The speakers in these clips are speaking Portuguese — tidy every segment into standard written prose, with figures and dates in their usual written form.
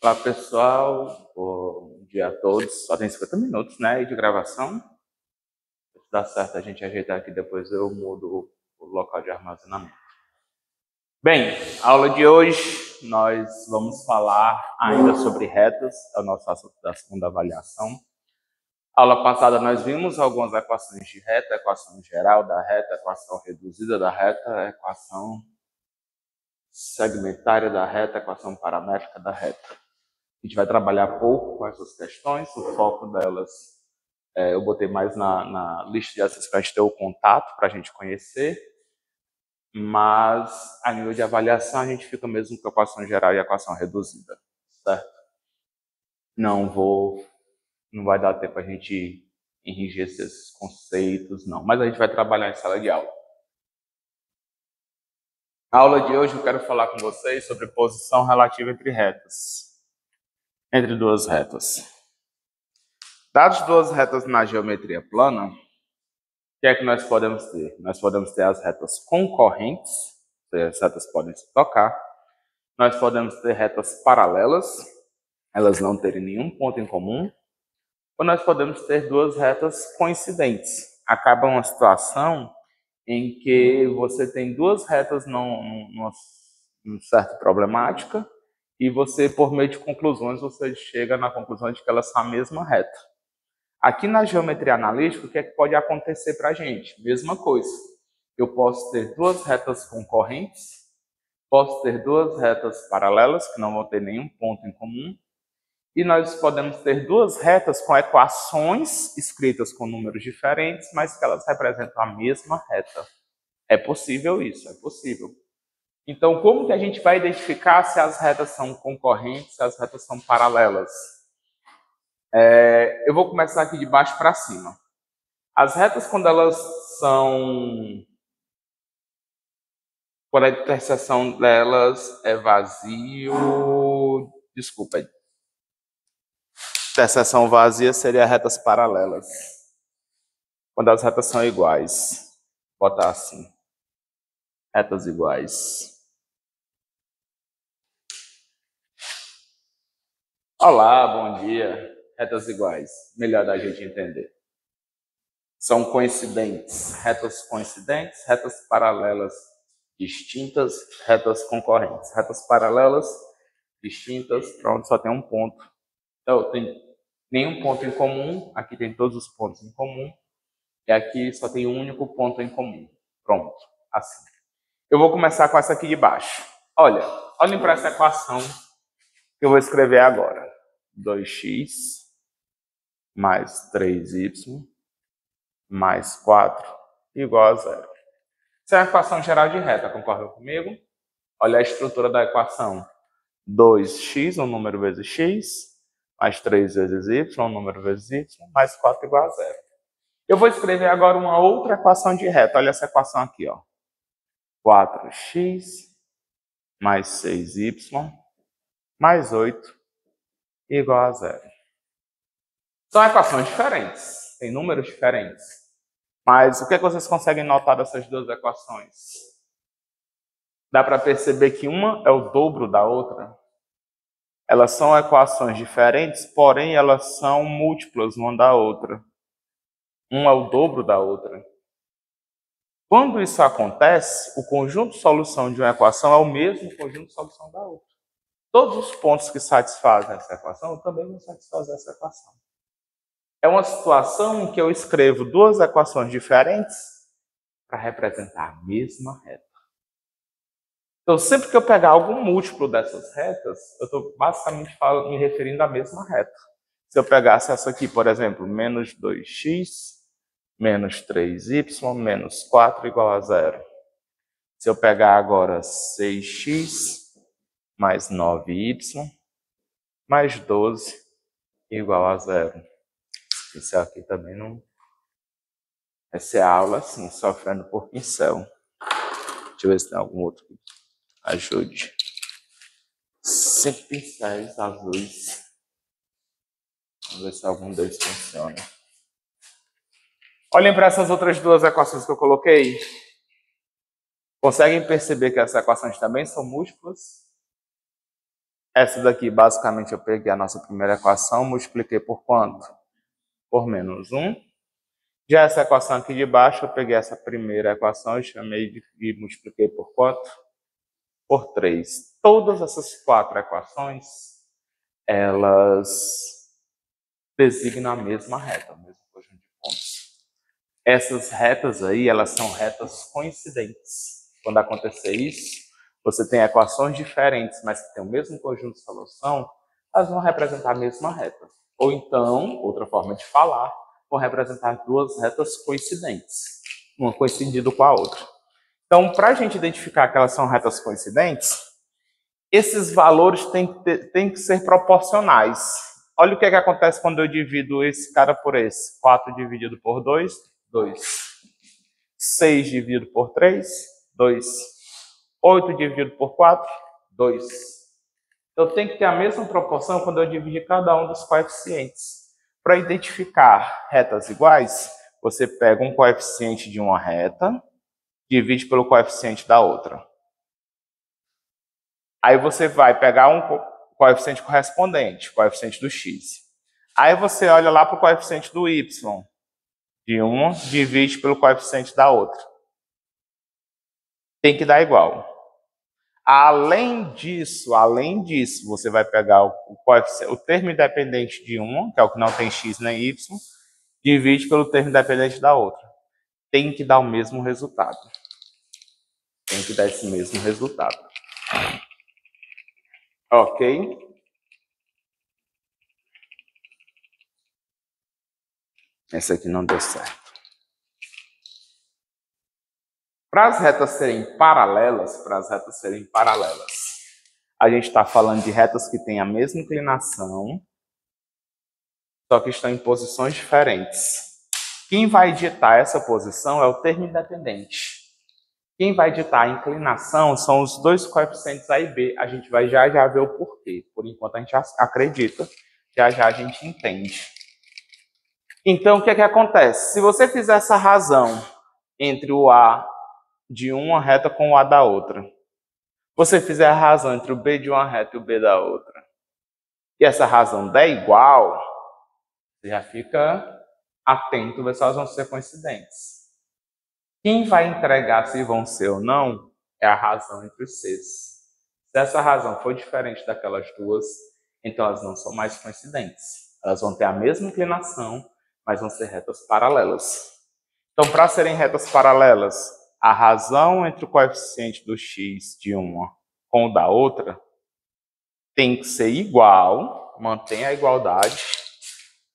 Olá pessoal, bom dia a todos. Só tem 50 minutos, né, de gravação. Se dá certo a gente ajeitar aqui, depois eu mudo o local de armazenamento. Bem, a aula de hoje nós vamos falar ainda sobre retas, é o nosso assunto da segunda avaliação. A aula passada nós vimos algumas equações de reta, equação geral da reta, equação reduzida da reta, equação segmentária da reta, equação paramétrica da reta. A gente vai trabalhar pouco com essas questões, o foco delas eu botei mais na lista de acessos para a gente ter o contato, para a gente conhecer, mas a nível de avaliação a gente fica mesmo com a equação geral e a equação reduzida, certo? Não vai dar tempo a gente enrijecer esses conceitos, não, mas a gente vai trabalhar em sala de aula. Na aula de hoje eu quero falar com vocês sobre posição relativa entre retas, entre duas retas. Dadas duas retas na geometria plana, o que é que nós podemos ter? Nós podemos ter as retas concorrentes, as retas podem se tocar. Nós podemos ter retas paralelas, elas não terem nenhum ponto em comum. Ou nós podemos ter duas retas coincidentes. Acaba uma situação em que você tem duas retas numa certa problemática e você, por meio de conclusões, você chega na conclusão de que elas são a mesma reta. Aqui na geometria analítica, o que é que pode acontecer para a gente? Mesma coisa. Eu posso ter duas retas concorrentes, posso ter duas retas paralelas, que não vão ter nenhum ponto em comum, e nós podemos ter duas retas com equações escritas com números diferentes, mas que elas representam a mesma reta. É possível isso, é possível. Então, como que a gente vai identificar se as retas são concorrentes, se as retas são paralelas? Eu vou começar aqui de baixo para cima. As retas, quando a interseção delas é vazio. Desculpa. Interseção vazia seria retas paralelas. Quando as retas são iguais. Vou botar assim. Retas iguais. Olá, bom dia. Retas iguais. Melhor da gente entender. São coincidentes. Retas coincidentes, retas paralelas distintas, retas concorrentes. Retas paralelas distintas, pronto, só tem um ponto. Então, tem nenhum ponto em comum, aqui tem todos os pontos em comum, e aqui só tem um único ponto em comum. Pronto, assim. Eu vou começar com essa aqui de baixo. Olhem para essa equação que eu vou escrever agora. 2x mais 3y mais 4 igual a 0. Essa é a equação geral de reta, concordam comigo? Olha a estrutura da equação. 2x, um número vezes x, mais 3 vezes y, um número vezes y, mais 4 igual a 0. Eu vou escrever agora uma outra equação de reta. Olha essa equação aqui, ó. 4x mais 6y mais 8 igual a 0. São equações diferentes, têm números diferentes. Mas o que é que vocês conseguem notar dessas duas equações? Dá para perceber que uma é o dobro da outra? Elas são equações diferentes, porém elas são múltiplas uma da outra. Uma é o dobro da outra. Quando isso acontece, o conjunto de solução de uma equação é o mesmo conjunto de solução da outra. Todos os pontos que satisfazem essa equação também vão satisfazer essa equação. É uma situação em que eu escrevo duas equações diferentes para representar a mesma reta. Então, sempre que eu pegar algum múltiplo dessas retas, eu estou basicamente me referindo à mesma reta. Se eu pegasse essa aqui, por exemplo, menos 2x, menos 3y, menos 4 igual a 0. Se eu pegar agora 6x mais 9y mais 12 igual a 0. Isso aqui também não... Essa é a aula, assim, sofrendo por pincel. Deixa eu ver se tem algum outro que ajude. 5 pincéis azuis. Vamos ver se algum deles funciona. Olhem para essas outras duas equações que eu coloquei. Conseguem perceber que essas equações também são múltiplas? Essa daqui, basicamente, eu peguei a nossa primeira equação, multipliquei por quanto? Por menos 1. Já essa equação aqui de baixo, eu peguei essa primeira equação e multipliquei por quanto? Por 3. Todas essas 4 equações, elas designam a mesma reta, o mesmo conjunto de pontos. Essas retas aí, elas são retas coincidentes. Quando acontecer isso, você tem equações diferentes, mas que têm o mesmo conjunto de solução, elas vão representar a mesma reta. Ou então, outra forma de falar, vão representar duas retas coincidentes, uma coincidindo com a outra. Então, para a gente identificar que elas são retas coincidentes, esses valores têm que ser proporcionais. Olha o que acontece quando eu divido esse cara por esse. 4 dividido por 2, 2. 6 dividido por 3, 2. 8 dividido por 4, 2. Eu tenho que ter a mesma proporção quando eu dividir cada um dos coeficientes. Para identificar retas iguais, você pega um coeficiente de uma reta, divide pelo coeficiente da outra. Aí você vai pegar um coeficiente correspondente, coeficiente do x. Aí você olha lá para o coeficiente do y, de uma, divide pelo coeficiente da outra. Tem que dar igual. Além disso, você vai pegar o termo independente de uma, que é o que não tem x nem y, divide pelo termo independente da outra. Tem que dar o mesmo resultado. Tem que dar esse mesmo resultado. Ok? Esse aqui não deu certo. Para as retas serem paralelas, a gente está falando de retas que têm a mesma inclinação, só que estão em posições diferentes. Quem vai ditar essa posição é o termo independente. Quem vai ditar a inclinação são os dois coeficientes A e B. A gente vai já ver o porquê. Por enquanto a gente acredita, já a gente entende. Então o que acontece? Se você fizer essa razão entre o A de uma reta com o A da outra, você fizer a razão entre o B de uma reta e o B da outra, e essa razão der igual, você já fica atento, ver se elas vão ser coincidentes. Quem vai entregar se vão ser ou não é a razão entre os Cs. Se essa razão for diferente daquelas duas, então elas não são mais coincidentes. Elas vão ter a mesma inclinação, mas vão ser retas paralelas. Então, para serem retas paralelas, a razão entre o coeficiente do x de uma com o da outra tem que ser igual, mantém a igualdade.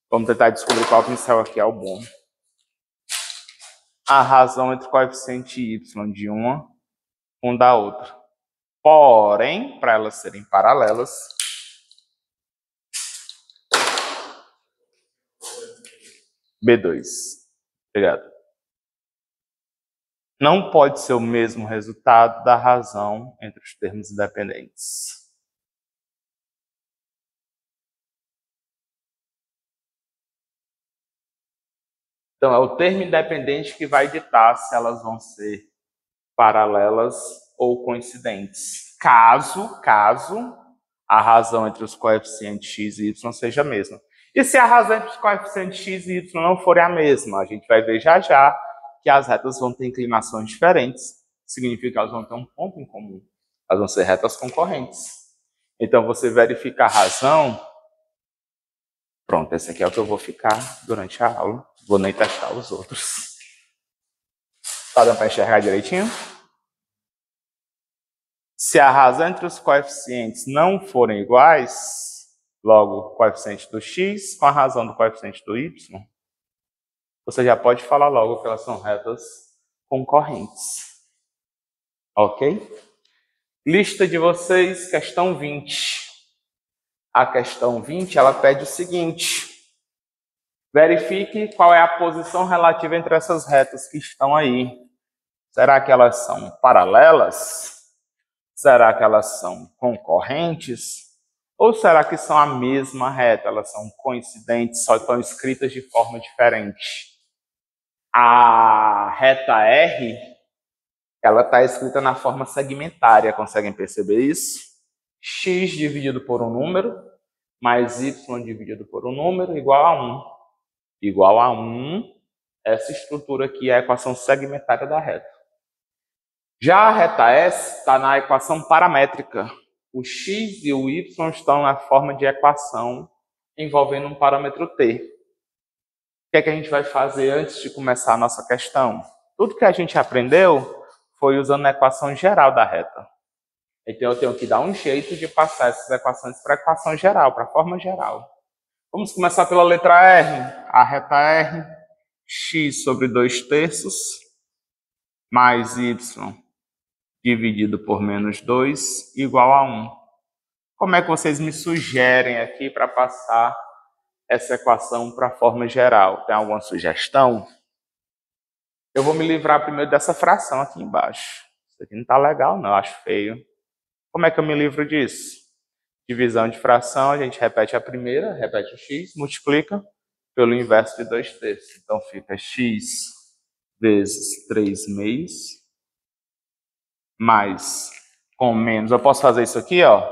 Vamos tentar descobrir qual pincel aqui é o bom. A razão entre o coeficiente y de uma com o da outra. Porém, para elas serem paralelas, B2. Obrigado. Não pode ser o mesmo resultado da razão entre os termos independentes. Então, é o termo independente que vai ditar se elas vão ser paralelas ou coincidentes. Caso a razão entre os coeficientes x e y seja a mesma. E se a razão entre os coeficientes x e y não forem a mesma? A gente vai ver já que as retas vão ter inclinações diferentes. Significa que elas vão ter um ponto em comum. Elas vão ser retas concorrentes. Então, você verifica a razão. Pronto, esse aqui é o que eu vou ficar durante a aula. Vou nem testar os outros. Tá dando para enxergar direitinho? Se a razão entre os coeficientes não forem iguais, logo o coeficiente do x com a razão do coeficiente do y, você já pode falar logo que elas são retas concorrentes. Ok? Lista de vocês, questão 20. A questão 20, ela pede o seguinte. Verifique qual é a posição relativa entre essas retas que estão aí. Será que elas são paralelas? Será que elas são concorrentes? Ou será que são a mesma reta? Elas são coincidentes, só estão escritas de forma diferente. A reta R, ela está escrita na forma segmentária. Conseguem perceber isso? x dividido por um número, mais y dividido por um número, igual a 1. Igual a 1, essa estrutura aqui é a equação segmentária da reta. Já a reta S está na equação paramétrica. O x e o y estão na forma de equação envolvendo um parâmetro t. O que é que a gente vai fazer antes de começar a nossa questão? Tudo que a gente aprendeu foi usando a equação geral da reta. Então eu tenho que dar um jeito de passar essas equações para a equação geral, para a forma geral. Vamos começar pela letra R. A reta R, x sobre 2/3 mais y dividido por menos 2 igual a 1. Como é que vocês me sugerem aqui para passar essa equação para a forma geral? Tem alguma sugestão? Eu vou me livrar primeiro dessa fração aqui embaixo. Isso aqui não está legal, não, eu acho feio. Como é que eu me livro disso? Divisão de fração, a gente repete a primeira, repete o x, multiplica pelo inverso de 2/3. Então fica x vezes 3/2 mais com menos. Eu posso fazer isso aqui, ó,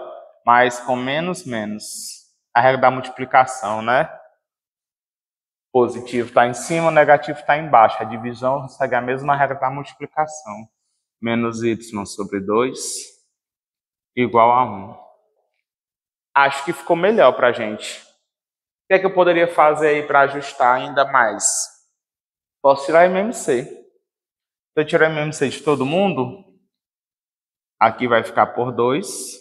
mais com menos, menos. A regra da multiplicação, né? Positivo está em cima, negativo está embaixo. A divisão segue a mesma regra da multiplicação. Menos y sobre 2 igual a 1. Acho que ficou melhor para a gente. O que é que eu poderia fazer aí para ajustar ainda mais? Posso tirar MMC. Se eu tirar MMC de todo mundo, aqui vai ficar por 2.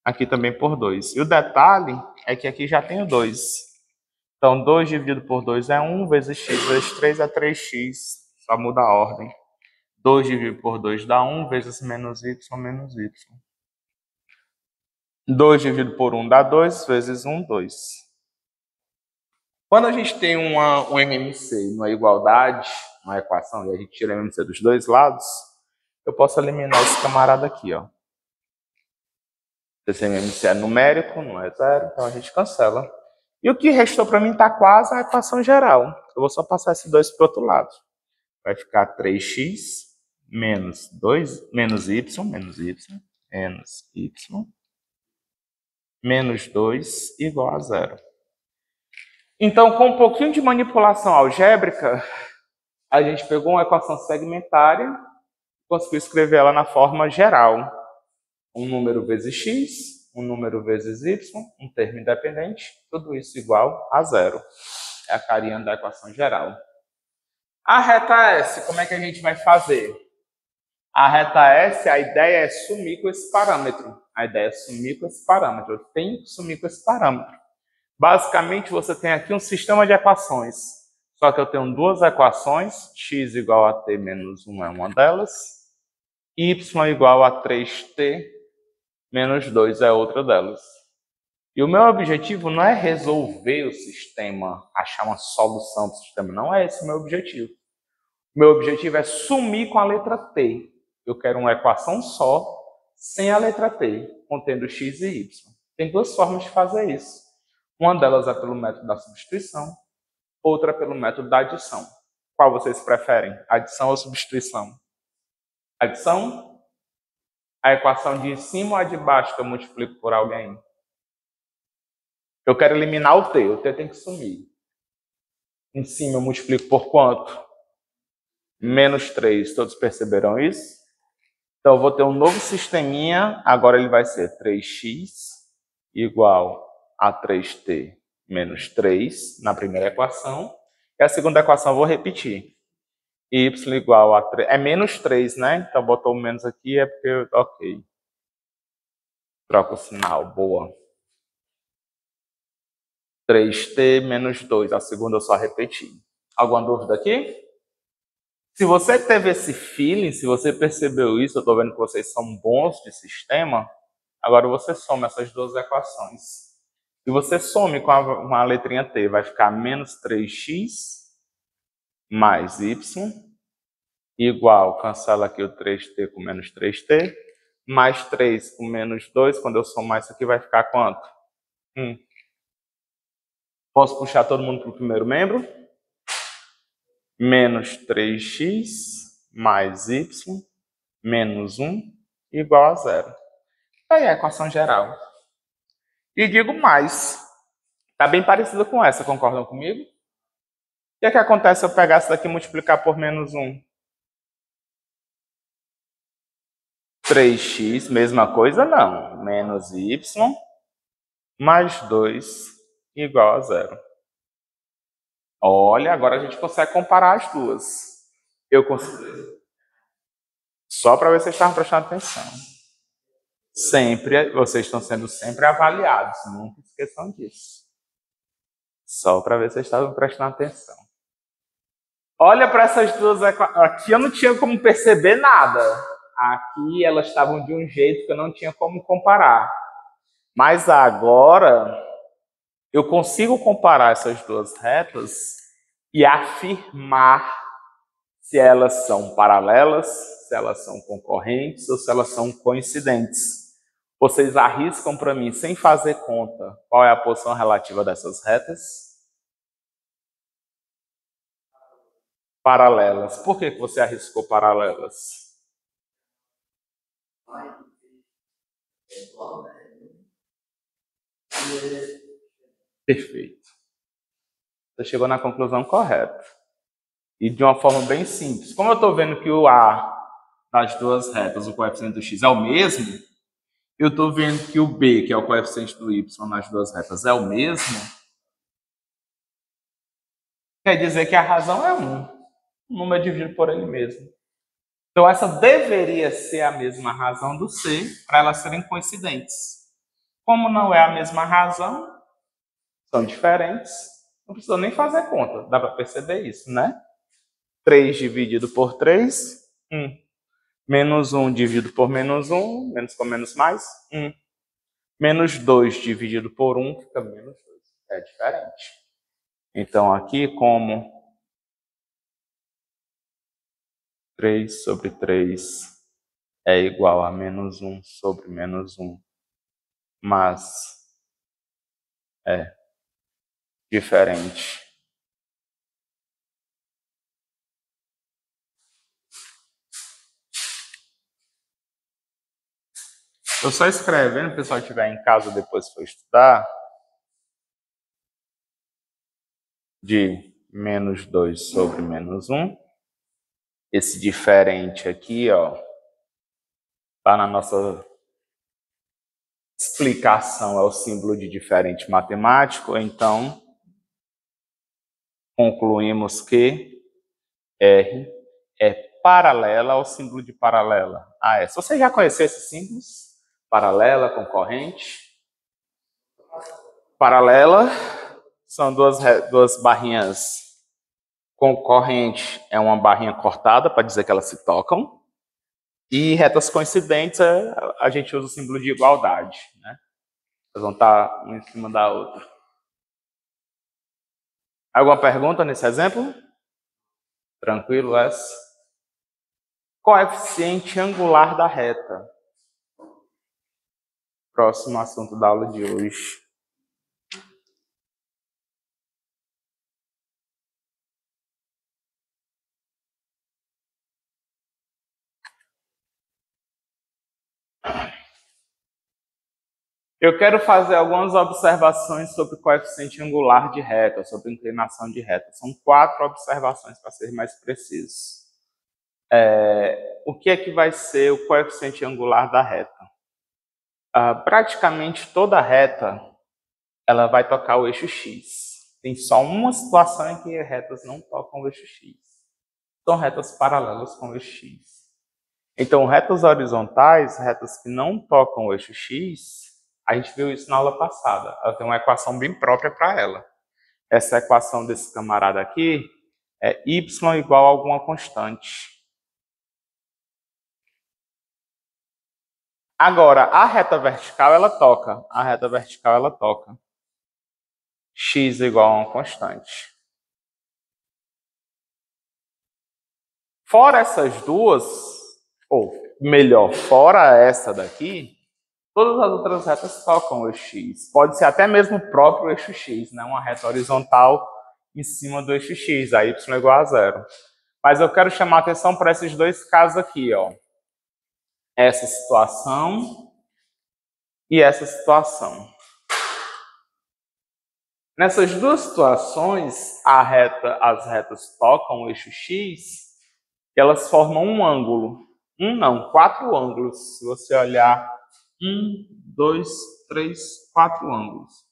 Aqui também por 2. E o detalhe é que aqui já tem o 2. Então, 2 dividido por 2 é 1, vezes x vezes 3 é 3x. Só muda a ordem. 2 dividido por 2 dá 1, vezes menos y, menos y. 2 dividido por 1 dá 2, vezes 1, 2. Quando a gente tem um MMC numa igualdade, uma equação, e a gente tira MMC dos dois lados, eu posso eliminar esse camarada aqui, ó. Esse MMC é numérico, não é zero, então a gente cancela. E o que restou para mim está quase a equação geral. Eu vou só passar esse 2 para o outro lado. Vai ficar 3x menos 2, menos y, menos 2 igual a 0. Então, com um pouquinho de manipulação algébrica, a gente pegou uma equação segmentária e conseguiu escrever ela na forma geral. Um número vezes x, um número vezes y, um termo independente, tudo isso igual a 0. É a carinha da equação geral. A reta S, como é que a gente vai fazer? A reta S, a ideia é sumir com esse parâmetro. Eu tenho que sumir com esse parâmetro. Basicamente, você tem aqui um sistema de equações. Só que eu tenho duas equações. X igual a t menos 1 é uma delas. Y igual a 3t menos 2 é outra delas. E o meu objetivo não é resolver o sistema, achar uma solução do sistema. Não é esse o meu objetivo. O meu objetivo é sumir com a letra t. Eu quero uma equação só, sem a letra t, contendo x e y. Tem duas formas de fazer isso. Uma delas é pelo método da substituição, outra pelo método da adição. Qual vocês preferem? Adição ou substituição? Adição? A equação de cima ou a de baixo que eu multiplico por alguém? Eu quero eliminar o t tem que sumir. Em cima eu multiplico por quanto? Menos 3. Todos perceberam isso? Então eu vou ter um novo sisteminha, agora ele vai ser 3x igual a 3t menos 3 na primeira equação. E a segunda equação eu vou repetir. Y igual a 3, é menos 3, né? Então botou o menos aqui, é porque, ok. Troca o sinal, boa. 3t menos 2, a segunda eu só repeti. Alguma dúvida aqui? Se você teve esse feeling, se você percebeu isso, eu estou vendo que vocês são bons de sistema, agora você soma essas duas equações. E você some com a letrinha t, vai ficar menos 3x mais y igual, cancela aqui o 3t com menos 3t, mais 3 com menos 2, quando eu somar isso aqui vai ficar quanto? Posso puxar todo mundo para o primeiro membro? Menos 3x mais y menos 1 igual a 0. Aí é a equação geral. E digo mais, está bem parecida com essa, concordam comigo? O que é que acontece se eu pegar essa daqui e multiplicar por menos 1? 3x, mesma coisa? Não. Menos y mais 2 igual a 0. Olha, agora a gente consegue comparar as duas. Eu consigo. Só para ver se vocês estavam prestando atenção. Sempre, vocês estão sendo sempre avaliados. Nunca esqueçam disso. Só para ver se vocês estavam prestando atenção. Olha para essas duas aqui, eu não tinha como perceber nada. Aqui elas estavam de um jeito que eu não tinha como comparar. Mas agora eu consigo comparar essas duas retas e afirmar se elas são paralelas, se elas são concorrentes ou se elas são coincidentes. Vocês arriscam para mim, sem fazer conta, qual é a posição relativa dessas retas? Paralelas. Por que você arriscou paralelas? Perfeito. Você chegou na conclusão correta. E de uma forma bem simples. Como eu estou vendo que o A das duas retas, o coeficiente do x é o mesmo, eu estou vendo que o B, que é o coeficiente do y nas duas retas, é o mesmo, quer dizer que a razão é 1. O número é dividido por ele mesmo. Então, essa deveria ser a mesma razão do C, para elas serem coincidentes. Como não é a mesma razão, são diferentes, não precisa nem fazer conta. Dá para perceber isso, né? 3 dividido por 3, 1. Menos 1 dividido por menos 1, menos com menos mais, 1. Menos 2 dividido por 1 fica menos 2. É diferente. Então, aqui, como 3 sobre 3 é igual a menos 1 sobre menos 1, mas é diferente. Eu só escrevendo, o pessoal estiver em casa depois for estudar, de menos 2 sobre menos 1. Esse diferente aqui, ó, tá na nossa explicação, é o símbolo de diferente matemático, então concluímos que R é paralela ao símbolo de paralela a S. Você já conheceu esses símbolos? Paralela, concorrente. Paralela são duas barrinhas. Concorrente é uma barrinha cortada para dizer que elas se tocam. E retas coincidentes, a gente usa o símbolo de igualdade, né? Elas vão estar uma em cima da outra. Alguma pergunta nesse exemplo? Tranquilo, essa? Coeficiente angular da reta. Próximo assunto da aula de hoje. Eu quero fazer algumas observações sobre o coeficiente angular de reta, sobre inclinação de reta. São 4 observações, para ser mais preciso. O que é que vai ser o coeficiente angular da reta? Praticamente toda reta ela vai tocar o eixo x. Tem só uma situação em que retas não tocam o eixo x. São retas paralelas com o eixo x. Então, retas horizontais, retas que não tocam o eixo x, a gente viu isso na aula passada. Ela tem uma equação bem própria para ela. Essa equação desse camarada aqui é y igual a alguma constante. Agora, a reta vertical, ela toca. A reta vertical, ela toca. X igual a uma constante. Fora essas duas, ou melhor, fora essa daqui, todas as outras retas tocam o eixo x. Pode ser até mesmo o próprio eixo x, né? Uma reta horizontal em cima do eixo x, a y igual a 0. Mas eu quero chamar a atenção para esses dois casos aqui, ó. Essa situação e essa situação. Nessas duas situações, as retas tocam o eixo X, e elas formam um ângulo. Quatro ângulos. Se você olhar, 1, 2, 3, 4 ângulos.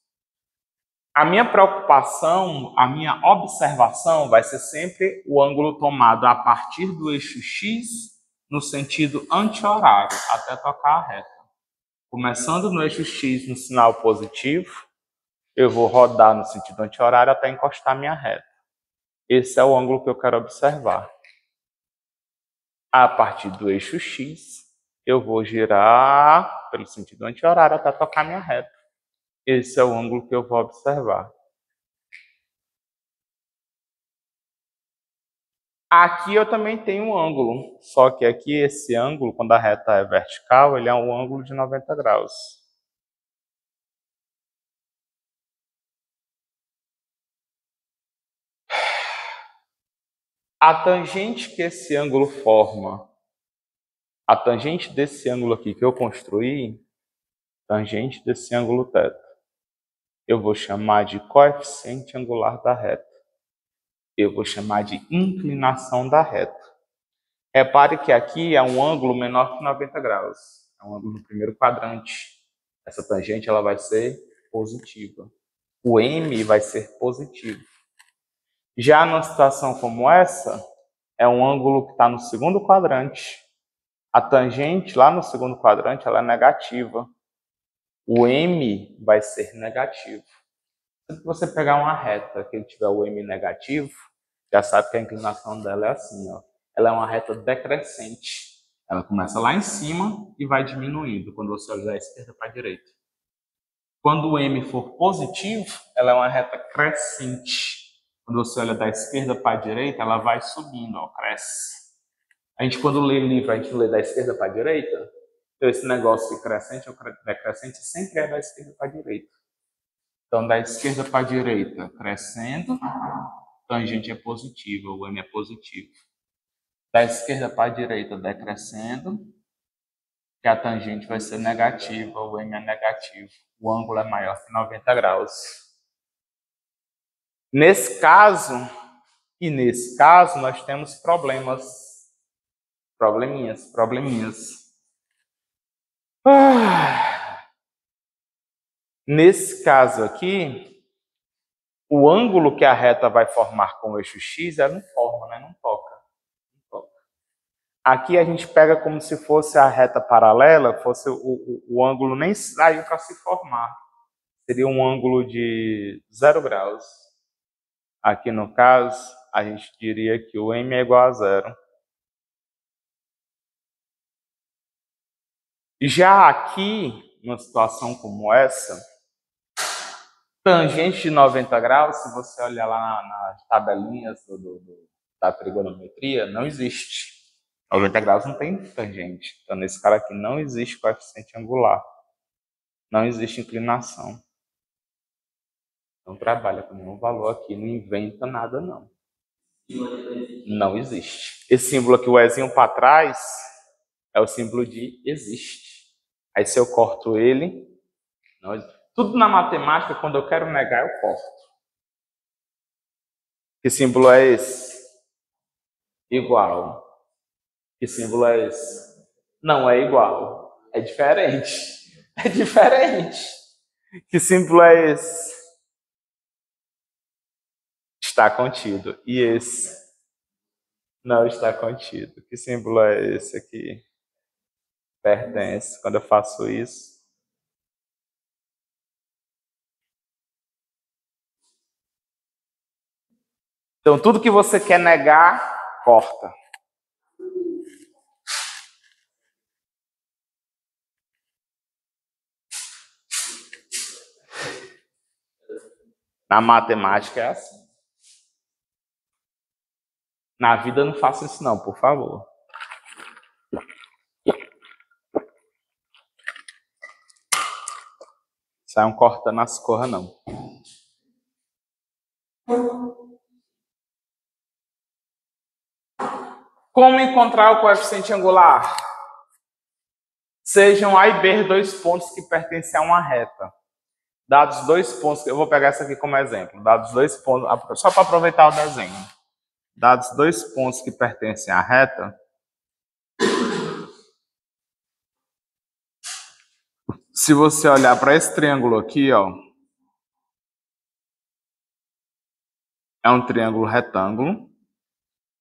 A minha preocupação, a minha observação vai ser sempre o ângulo tomado a partir do eixo X no sentido anti-horário, até tocar a reta. Começando no eixo X no sinal positivo, eu vou rodar no sentido anti-horário até encostar minha reta. Esse é o ângulo que eu quero observar. A partir do eixo X, eu vou girar pelo sentido anti-horário até tocar minha reta. Esse é o ângulo que eu vou observar. Aqui eu também tenho um ângulo, só que aqui esse ângulo, quando a reta é vertical, ele é um ângulo de 90 graus. A tangente que esse ângulo forma, a tangente desse ângulo aqui que eu construí, tangente desse ângulo θ, eu vou chamar de coeficiente angular da reta. Eu vou chamar de inclinação da reta. Repare que aqui é um ângulo menor que 90 graus. É um ângulo no primeiro quadrante. Essa tangente ela vai ser positiva. O M vai ser positivo. Já numa situação como essa, é um ângulo que está no segundo quadrante. A tangente lá no segundo quadrante ela é negativa. O M vai ser negativo. Se você pegar uma reta que tiver o M negativo, já sabe que a inclinação dela é assim, ó. Ela é uma reta decrescente. Ela começa lá em cima e vai diminuindo quando você olha da esquerda para a direita. Quando o M for positivo, ela é uma reta crescente. Quando você olha da esquerda para a direita, ela vai subindo, ó, cresce. A gente, quando lê livro, a gente lê da esquerda para a direita. Então, esse negócio de crescente ou decrescente sempre é da esquerda para a direita. Então, da esquerda para a direita, crescendo, tangente é positiva, o M é positivo. Da esquerda para a direita, decrescendo, que a tangente vai ser negativa, o M é negativo. O ângulo é maior que 90 graus. Nesse caso, nós temos probleminhas. Nesse caso aqui, o ângulo que a reta vai formar com o eixo X, ela não forma, né? Não toca. Aqui a gente pega como se fosse a reta paralela, fosse o ângulo nem saiu para se formar. Seria um ângulo de 0 graus. Aqui no caso, a gente diria que o M é igual a 0. Já aqui, numa situação como essa, tangente de 90 graus, se você olhar lá nas tabelinhas da trigonometria, não existe. 90 graus não tem tangente. Então, nesse cara aqui não existe coeficiente angular. Não existe inclinação. Não trabalha com nenhum valor aqui, não inventa nada, não. Não existe. Esse símbolo aqui, o Ezinho para trás, é o símbolo de existe. Aí, se eu corto ele, não existe. Tudo na matemática, quando eu quero negar, eu corto. Que símbolo é esse? Igual. Que símbolo é esse? Não é igual. É diferente. É diferente. Que símbolo é esse? Está contido. E esse? Não está contido. Que símbolo é esse aqui? Pertence. Quando eu faço isso. Então, tudo que você quer negar, corta. Na matemática é assim. Na vida não faça isso não, por favor. Saiam cortando as corras, não. Como encontrar o coeficiente angular? Sejam A e B dois pontos que pertencem a uma reta. Dados dois pontos, eu vou pegar essa aqui como exemplo. Dados dois pontos, só para aproveitar o desenho. Dados dois pontos que pertencem à reta. Se você olhar para esse triângulo aqui, ó, é um triângulo retângulo,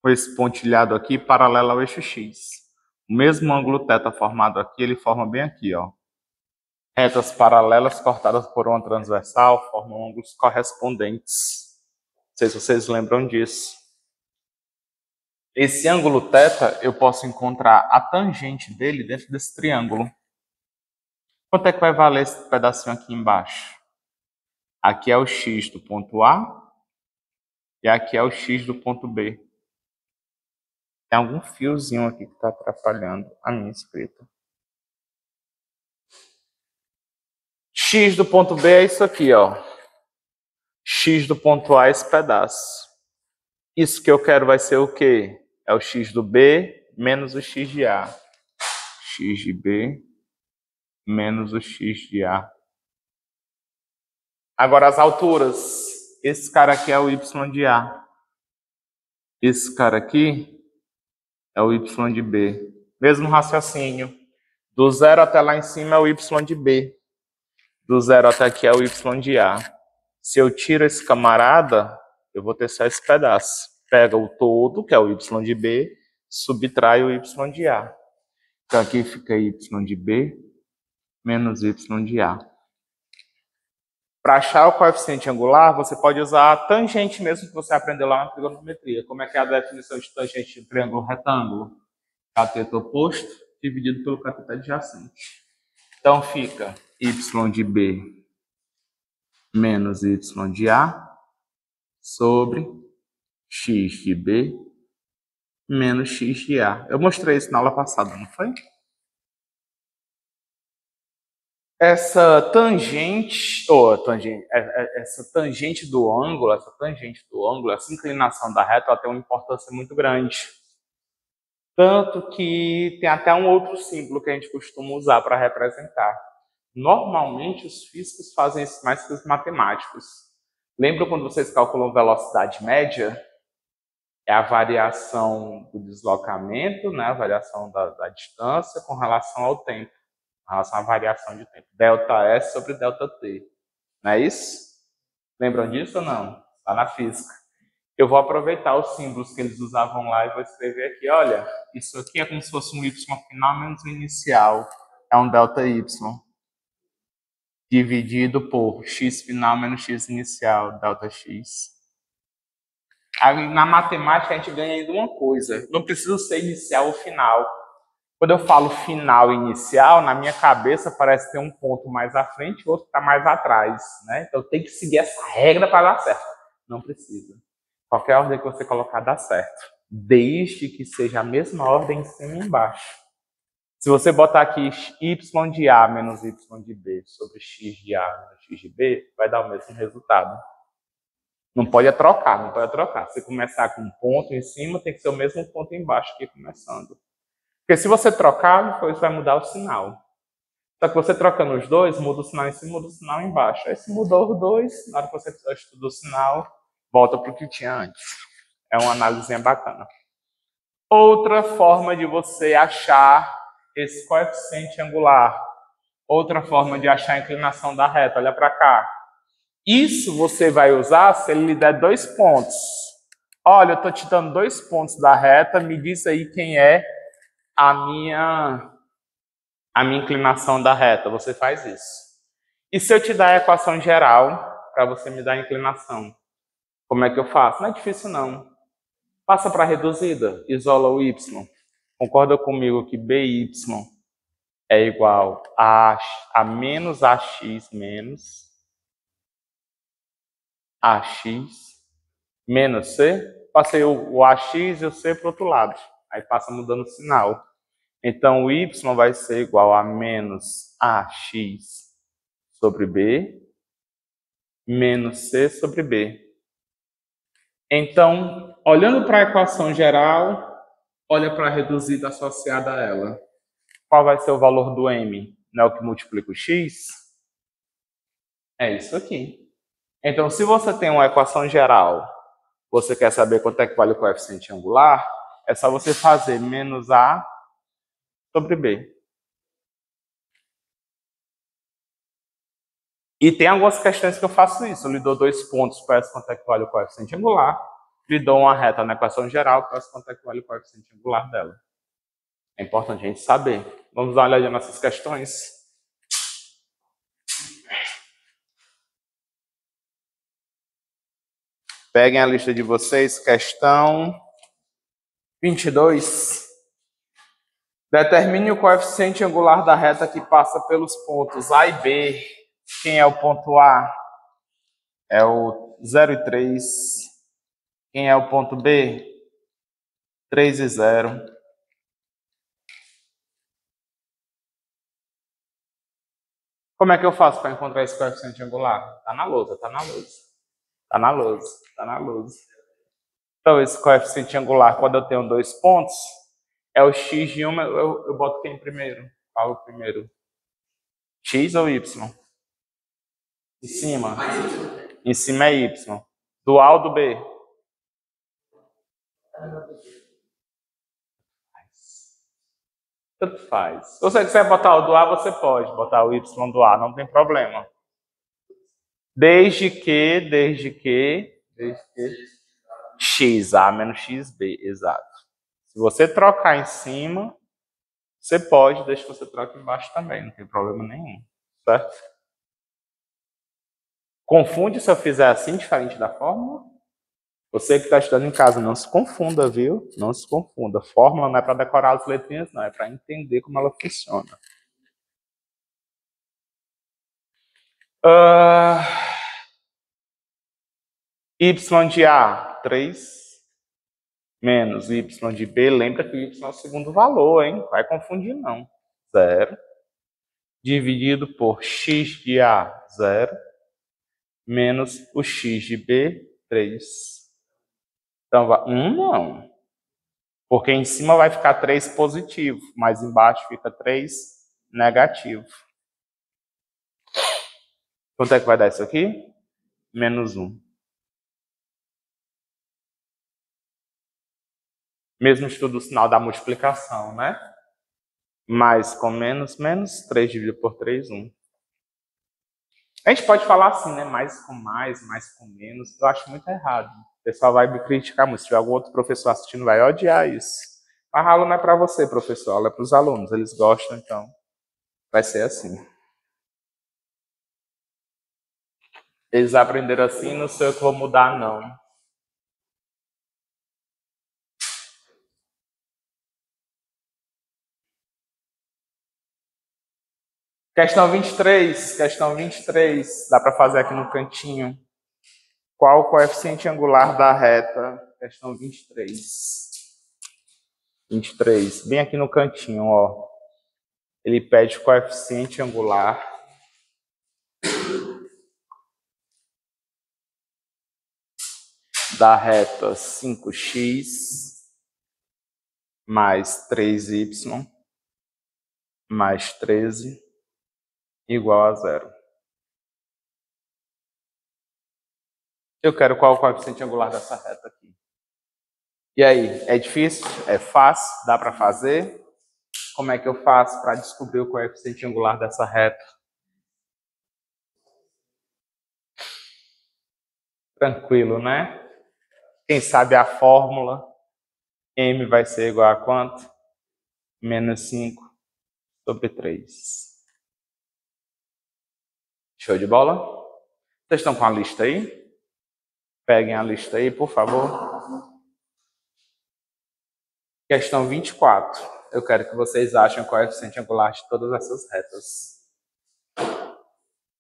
com esse pontilhado aqui paralelo ao eixo X. O mesmo ângulo θ formado aqui, ele forma bem aqui, ó. Retas paralelas cortadas por uma transversal formam ângulos correspondentes. Não sei se vocês lembram disso. Esse ângulo θ, eu posso encontrar a tangente dele dentro desse triângulo. Quanto é que vai valer esse pedacinho aqui embaixo? Aqui é o x do ponto A e aqui é o x do ponto B. Tem algum fiozinho aqui que está atrapalhando a minha escrita. X do ponto B é isso aqui, ó. X do ponto A é esse pedaço. Isso que eu quero vai ser o quê? É o x do B menos o x de A. X de B menos o x de A. Agora as alturas. Esse cara aqui é o y de A. Esse cara aqui é o y de B. Mesmo raciocínio. Do zero até lá em cima é o y de B. Do zero até aqui é o y de A. Se eu tiro esse camarada, eu vou ter só esse pedaço. Pega o todo, que é o y de B, subtrai o y de A. Então aqui fica y de B menos y de A. Para achar o coeficiente angular, você pode usar a tangente mesmo que você aprendeu lá na trigonometria. Como é que é a definição de tangente de triângulo retângulo? Cateto oposto dividido pelo cateto adjacente. Então fica y de B menos y de A sobre x de B menos x de A. Eu mostrei isso na aula passada, não foi? Essa tangente do ângulo, essa inclinação da reta, ela tem uma importância muito grande. Tanto que tem até um outro símbolo que a gente costuma usar para representar. Normalmente os físicos fazem isso mais que os matemáticos. Lembram quando vocês calculam velocidade média? É a variação do deslocamento, né? A variação da distância com relação ao tempo. Com relação à variação de tempo. Delta S sobre delta T. Não é isso? Lembram disso ou não? Está na física. Eu vou aproveitar os símbolos que eles usavam lá e vou escrever aqui. Olha, isso aqui é como se fosse um y final menos o inicial. É um delta y. Dividido por x final menos x inicial, delta x. Aí, na matemática, a gente ganha ainda uma coisa. Não precisa ser inicial ou final. Quando eu falo final e inicial, na minha cabeça parece ter um ponto mais à frente e outro está mais atrás. Né? Então, tem que seguir essa regra para dar certo. Não precisa. Qualquer ordem que você colocar dá certo. Desde que seja a mesma ordem em cima e embaixo. Se você botar aqui y de A menos y de B sobre x de A menos x de B, vai dar o mesmo resultado. Não pode trocar, não pode trocar. Se começar com um ponto em cima, tem que ser o mesmo ponto embaixo que começando. Porque se você trocar, depois vai mudar o sinal. Só que você trocando os dois, muda o sinal em cima, muda o sinal embaixo. Aí se mudou os dois, na hora que você estuda o sinal, volta para o que tinha antes. É uma análisezinha bacana. Outra forma de você achar esse coeficiente angular. Outra forma de achar a inclinação da reta. Olha para cá. Isso você vai usar se ele lhe der 2 pontos. Olha, eu estou te dando 2 pontos da reta, me diz aí quem é a minha inclinação da reta. Você faz isso. E se eu te dar a equação geral para você me dar a inclinação? Como é que eu faço? Não é difícil, não. Passa para a reduzida, isola o y. Concorda comigo que BY é igual a menos AX menos AX menos C. Passei o AX e o C para o outro lado. Aí passa mudando o sinal. Então, o Y vai ser igual a menos AX sobre B menos C sobre B. Então, olhando para a equação geral, olha para a reduzida associada a ela. Qual vai ser o valor do m? Não é o que multiplica o x? É isso aqui. Então, se você tem uma equação geral, você quer saber quanto é que vale o coeficiente angular, é só você fazer menos a sobre b. E tem algumas questões que eu faço isso. Eu lhe dou 2 pontos, peço quanto é que vale o coeficiente angular, lhe dou uma reta na equação geral, peço quanto é que vale o coeficiente angular dela. É importante a gente saber. Vamos dar uma olhadinha nessas questões. Peguem a lista de vocês, questão 22. Determine o coeficiente angular da reta que passa pelos pontos A e B. Quem é o ponto A? É o 0 e 3. Quem é o ponto B? 3 e 0. Como é que eu faço para encontrar esse coeficiente angular? Tá na lousa, tá na lousa. Tá na lousa, tá na lousa. Então, esse coeficiente angular, quando eu tenho 2 pontos, é o x de uma, eu boto quem primeiro? Qual o primeiro? X ou Y? Em cima. Em cima é Y. Do A ou do B? Tanto faz. Se você quiser botar o do A, você pode botar o Y do A, não tem problema. Desde que XA menos XB, exato. Se você trocar em cima, você pode, desde que você troque embaixo também, não tem problema nenhum, certo? Confunde se eu fizer assim, diferente da fórmula? Você que está estudando em casa, não se confunda, viu? Não se confunda. Fórmula não é para decorar as letrinhas, não. É para entender como ela funciona. Y de A, 3. Menos Y de B. Lembra que o Y é o segundo valor, hein? Vai confundir, não. 0. Dividido por X de A, 0. Menos o X de B, 3. Então, 1 não. Porque em cima vai ficar 3 positivo, mas embaixo fica 3 negativo. Quanto é que vai dar isso aqui? Menos 1. Mesmo estudo o sinal da multiplicação, né? Mais com menos, menos. 3 dividido por 3, 1. A gente pode falar assim, né? Mais com menos. Eu acho muito errado. O pessoal vai me criticar muito. Se tiver algum outro professor assistindo, vai odiar isso. Mas a aula não é para você, professor. A aula é para os alunos. Eles gostam, então vai ser assim. Eles aprenderam assim, não sei o que vou mudar, não. Questão 23. Questão 23. Dá para fazer aqui no cantinho. Qual o coeficiente angular da reta? Questão 23. 23. Bem aqui no cantinho, ó. Ele pede o coeficiente angular da reta 5x mais 3y mais 13 igual a 0. Eu quero qual o coeficiente angular dessa reta aqui. E aí, é difícil? É fácil? Dá para fazer? Como é que eu faço para descobrir o coeficiente angular dessa reta? Tranquilo, né? Quem sabe a fórmula, m vai ser igual a quanto? Menos 5 sobre 3. Show de bola? Vocês estão com a lista aí? Peguem a lista aí, por favor. Questão 24. Eu quero que vocês achem o coeficiente angular de todas essas retas.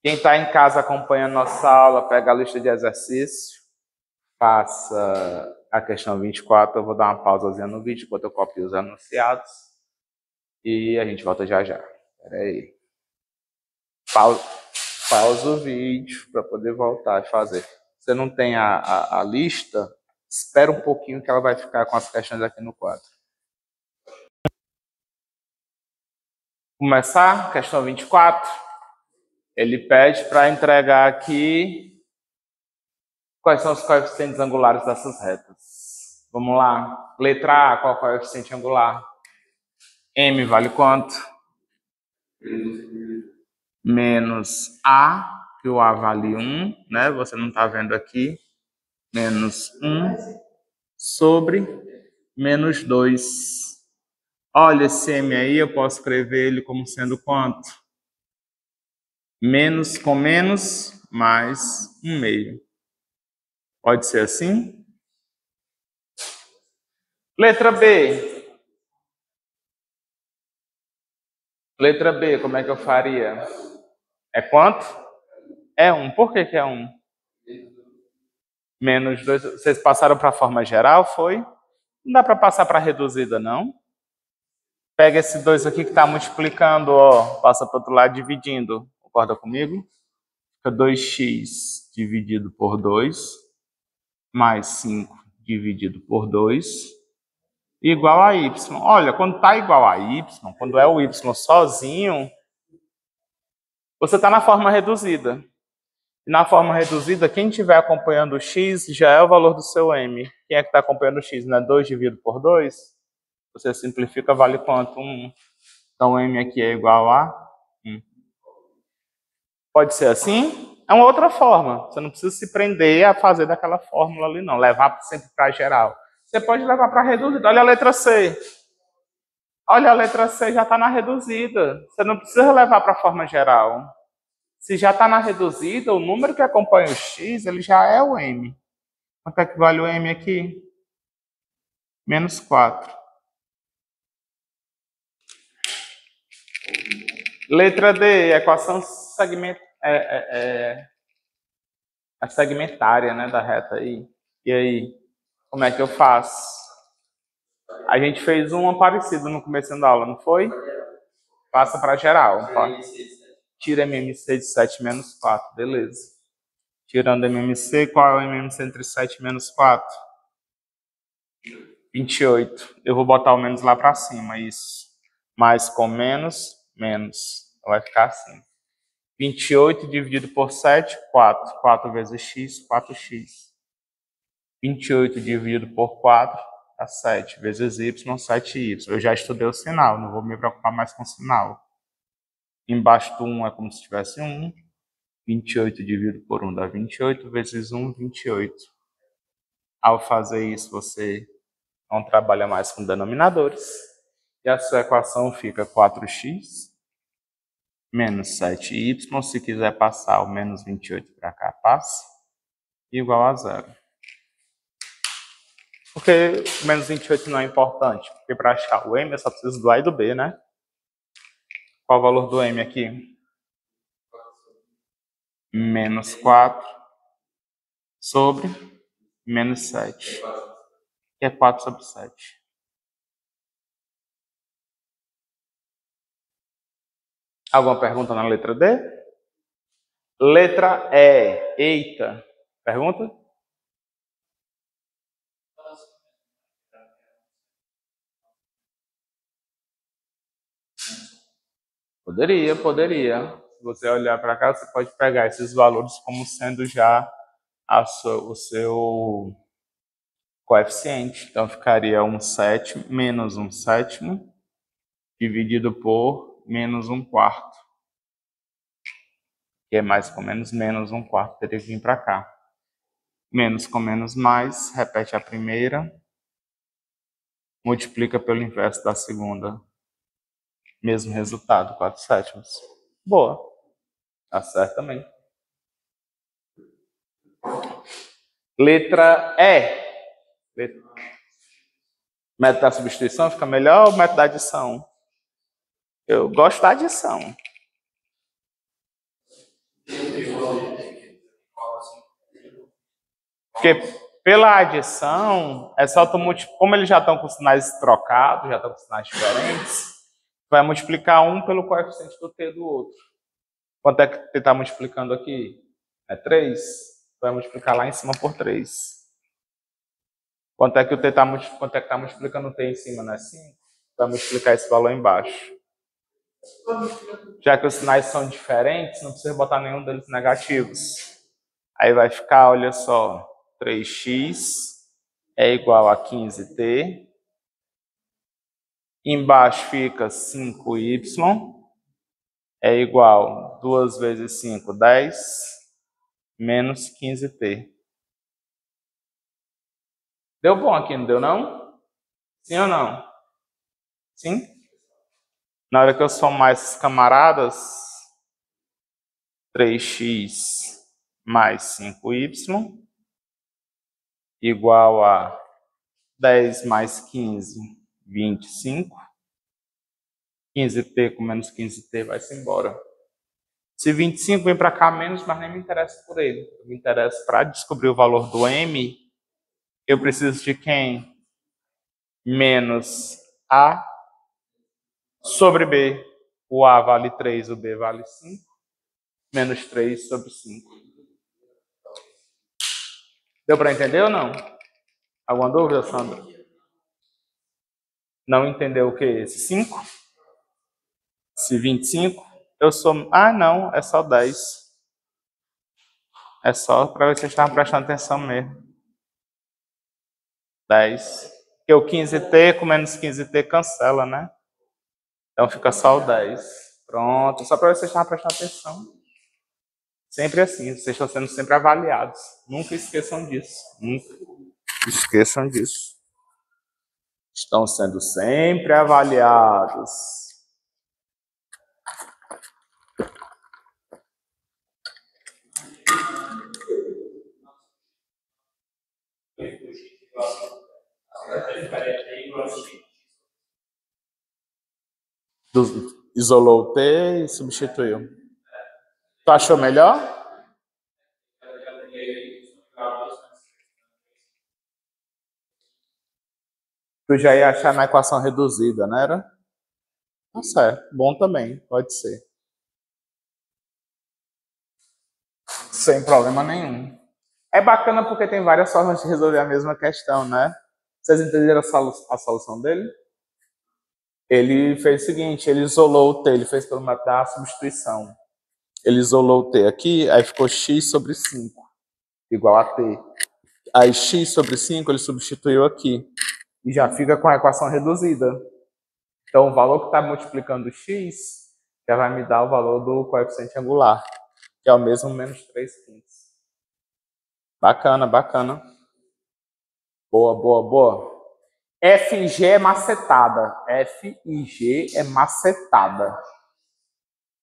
Quem está em casa acompanhando nossa aula, pega a lista de exercício, faça a questão 24. Eu vou dar uma pausazinha no vídeo enquanto eu copio os enunciados. E a gente volta já já. Espera aí. Pausa o vídeo para poder voltar e fazer. Você não tem a lista? Espera um pouquinho que ela vai ficar com as questões aqui no quadro. Começar, questão 24. Ele pede para entregar aqui quais são os coeficientes angulares dessas retas. Vamos lá. Letra A, qual é o coeficiente angular? M vale quanto? Menos A, que o A vale 1, né? Você não está vendo aqui. Menos 1 sobre menos 2. Olha esse M aí, eu posso escrever ele como sendo quanto? Menos com menos, mais 1 meio. Pode ser assim? Letra B. Letra B, como é que eu faria? É quanto? É 1. Por que é 1? Menos 2. Vocês passaram para a forma geral, foi? Não dá para passar para a reduzida, não? Pega esse 2 aqui que está multiplicando, ó. Passa para o outro lado dividindo. Concorda comigo? Fica 2x dividido por 2, mais 5 dividido por 2, igual a y. Olha, quando está igual a y, quando é o y sozinho, você está na forma reduzida. E na forma reduzida, quem estiver acompanhando o x já é o valor do seu m. Quem é que está acompanhando o x? Não é 2 dividido por 2? Você simplifica, vale quanto? 1. Então, m aqui é igual a 1. Pode ser assim? É uma outra forma. Você não precisa se prender a fazer daquela fórmula ali, não. Levar sempre para geral. Você pode levar para reduzida. Olha a letra C. Olha, a letra C já está na reduzida. Você não precisa levar para a forma geral. Se já está na reduzida, o número que acompanha o x, ele já é o m. Quanto é que vale o m aqui? Menos 4. Letra D, equação a segmentária, né, da reta aí. E aí, como é que eu faço? A gente fez uma parecida no começo da aula, não foi? Passa para geral. Tira MMC de 7 menos 4, beleza. Tirando MMC, qual é o MMC entre 7 e menos 4? 28. Eu vou botar o menos lá para cima, isso. Mais com menos, menos. Vai ficar assim. 28 dividido por 7, 4. 4 vezes x, 4x. 28 dividido por 4, dá 7. Vezes y, 7y. Eu já estudei o sinal, não vou me preocupar mais com o sinal. Embaixo do 1 é como se tivesse 1. 28 dividido por 1 dá 28, vezes 1, 28. Ao fazer isso, você não trabalha mais com denominadores. E a sua equação fica 4x menos 7y. Se quiser passar o menos 28 para cá, passa. Igual a 0. Por que o menos 28 não é importante? Porque para achar o m eu só preciso do A e do B, né? Qual o valor do m aqui? Menos 4 sobre menos 7. Que é 4 sobre 7. Alguma pergunta na letra D? Letra E. Eita. Pergunta? Poderia. Se você olhar para cá, você pode pegar esses valores como sendo já o seu coeficiente. Então, ficaria 1/7 menos 1/7 dividido por menos 1/4. Que é mais com menos, menos 1/4. Teria que vir para cá. Menos com menos mais, repete a primeira. Multiplica pelo inverso da segunda. Mesmo resultado, 4/7. Boa. Tá certo também. Letra E. Método da substituição fica melhor ou método da adição? Eu gosto da adição. Porque pela adição, é só tu multiplicar. Como eles já estão com sinais trocados, já estão com sinais diferentes, vai multiplicar um pelo coeficiente do t do outro. Quanto é que t está multiplicando aqui? É 3. Vai multiplicar lá em cima por 3. Quanto é que está multiplicando o t em cima? Não é 5? Vai multiplicar esse valor embaixo. Já que os sinais são diferentes, não precisa botar nenhum deles negativos. Aí vai ficar, olha só, 3x é igual a 15t. Embaixo fica 5y é igual 2 vezes 5, 10, menos 15t. Deu bom aqui, não deu não? Sim ou não? Sim? Na hora que eu somar esses camaradas, 3x mais 5y igual a 10 mais 15, 25. 15t com menos 15t vai-se embora. Se 25 vem para cá menos, mas nem me interessa por ele. Me interessa para descobrir o valor do m, eu preciso de quem? Menos a sobre b. O a vale 3, o b vale 5. Menos 3 sobre 5. Deu para entender ou não? Alguma dúvida, Sandra? Não entendeu o que? Esse 5? Se 25, eu sou... Ah, não, é só 10. É só para ver se vocês estavam prestando atenção mesmo. 10. Porque o 15t com menos 15t cancela, né? Então fica só o 10. Pronto. Só para ver se vocês estavam prestando atenção. Sempre assim. Vocês estão sendo sempre avaliados. Nunca esqueçam disso. Nunca esqueçam disso. Estão sendo sempre avaliados. Isolou o T e substituiu. Tu achou melhor? Tu já ia achar na equação reduzida, não era? Tá certo. Bom também, pode ser. Sem problema nenhum. É bacana porque tem várias formas de resolver a mesma questão, né? Vocês entenderam a solução dele? Ele fez o seguinte, ele isolou o t, ele fez pelo método da substituição. Ele isolou o t aqui, aí ficou x sobre 5, igual a t. Aí x sobre 5 ele substituiu aqui. E já fica com a equação reduzida. Então o valor que está multiplicando x já vai me dar o valor do coeficiente angular, que é o mesmo menos 3/5. Bacana, bacana. Boa, boa, boa. F e G é macetada. F e G é macetada.